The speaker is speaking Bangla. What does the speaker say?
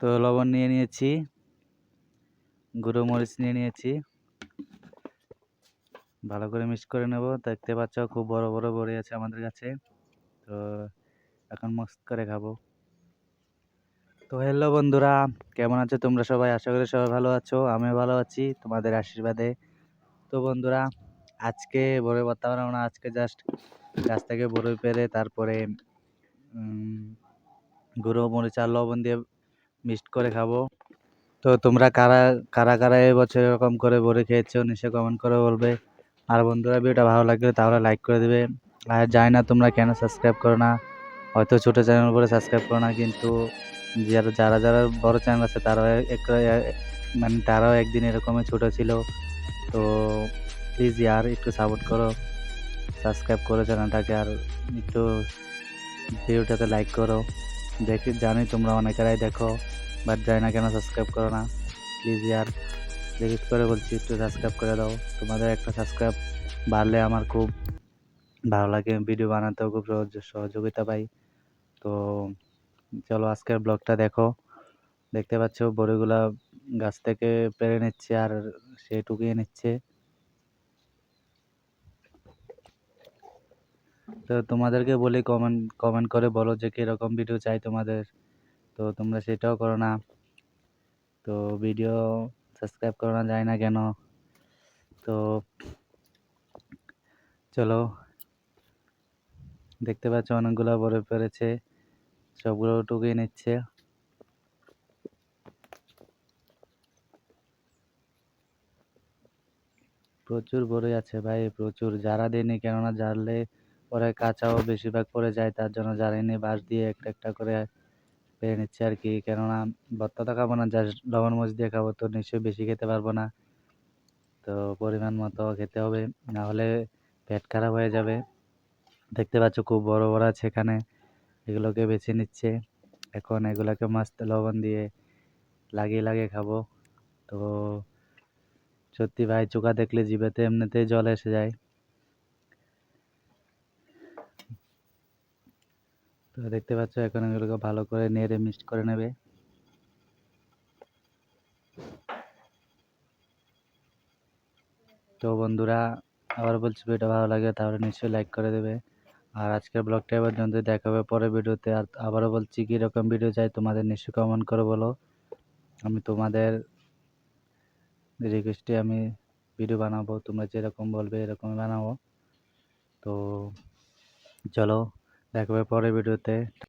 তো লবণ নিয়ে নিয়েছি, গুঁড়ো মরিচ নিয়ে নিয়েছি, ভালো করে মিক্স করে নেব। দেখতে পাচ্ছ খুব বড় বড় বড়ি আছে আমাদের কাছে, তো এখন মস্ত করে খাবো। তো হ্যালো বন্ধুরা, কেমন আছো তোমরা সবাই? আশা করি সবাই ভালো আছো, আমিও ভালো আছি তোমাদের আশীর্বাদে। তো বন্ধুরা, আজকে বড়ই ভর্তা বানাবো না, আজকে জাস্ট গাছ থেকে বড়ই পেড়ে তারপরে গুঁড়ো মরিচ আর লবণ দিয়ে মিক্সড করে খাবো। তো তোমরা কারা কারা কারা এবছর এরকম করে বড়ি খেয়েছো নিশ্চয়ই কমেন্ট করে বলবে। আর বন্ধুরা, ভিডিওটা ভালো লাগলে তাহলে লাইক করে দেবে। আর জানি না তোমরা কেন সাবস্ক্রাইব করো না, হয়তো ছোটো চ্যানেল বলে সাবস্ক্রাইব করো না, কিন্তু যারা যারা যারা বড় চ্যানেল আছে তারাও মানে তারাও একদিন এরকমই ছোটো ছিল। তো প্লিজ ইয়ার একটু সাপোর্ট করো, সাবস্ক্রাইব করো চ্যানেলটাকে, আর একটু ভিডিওটাতে লাইক করো। জানি তোমরা অনেকেরাই দেখো, বাট জানি না কেন সাবস্ক্রাইব করো না। প্লিজ ইয়ার রিকোয়েস্ট করে বলছি, একটু সাবস্ক্রাইব করে দাও। তোমাদের একটা সাবস্ক্রাইব বাড়লে আমার খুব ভালো লাগে, ভিডিও বানাতেও খুব সহযোগিতা পাই। তো চলো আজকের ব্লগটা দেখো। দেখতে পাচ্ছ বড়িগুলা গাছ থেকে পেড়ে নিচ্ছে আর সে টুকিয়ে নিচ্ছে। তো তোমাদেরকে বলি কমেন্ট কমেন্ট করে বলো যে কীরকম ভিডিও চাই তোমাদের। তো তোমরা সেটাও করো না, তো ভিডিও সাবস্ক্রাইব করো না, যায় না কেন। তো চলো, দেখতে পাচ্ছ অনেকগুলো বড়ি পেরেছে, সবগুলো টুকিয়ে নিচ্ছে। প্রচুর বড়ি আছে ভাই, প্রচুর। যারা দেয়নি, কেননা জারলে পরে কাঁচাও বেশিরভাগ পড়ে যায়, তার জন্য জারিনি বাঁশ দিয়ে একটা একটা করে পেরে নিচ্ছে আর কি। কেননা ভর্তা তো খাবো না, জাস্ট লবণ মরিচ দিয়ে খাবো, তো নিশ্চয়ই বেশি খেতে পারবো না। তো পরিমাণ মতো খেতে হবে, না হলে পেট খারাপ হয়ে যাবে। দেখতে পাচ্ছ খুব বড় বড় আছে এখানে, এগুলোকে বেছে নিচ্ছে। এখন এগুলোকে মাস্ত লবণ দিয়ে লাগিয়ে লাগিয়ে খাবো। তো সত্যি ভাই, চোখা দেখলে জিভেতে এমনিতেই জল এসে যায়। তো দেখতে পাচ্ছ এখন এগুলোকে ভালো করে নেড়ে মিক্সড করে নেবে। তো বন্ধুরা, আবার বলছি, ভিডিও ভালো লাগে তাহলে নিশ্চয়ই লাইক করে দেবে। আর আজকের ব্লগটা এবার পর্যন্ত, দেখা হবে পরের ভিডিওতে। আর আবারও বলছি, কীরকম ভিডিও চাই তোমাদের নিশ্চয়ই কমেন্ট করে বলো। আমি তোমাদের রিকোয়েস্টে আমি ভিডিও বানাবো, তোমরা যেরকম বলবে এরকমই বানাবো। তো চলো, দেখা হবে পরের ভিডিওতে।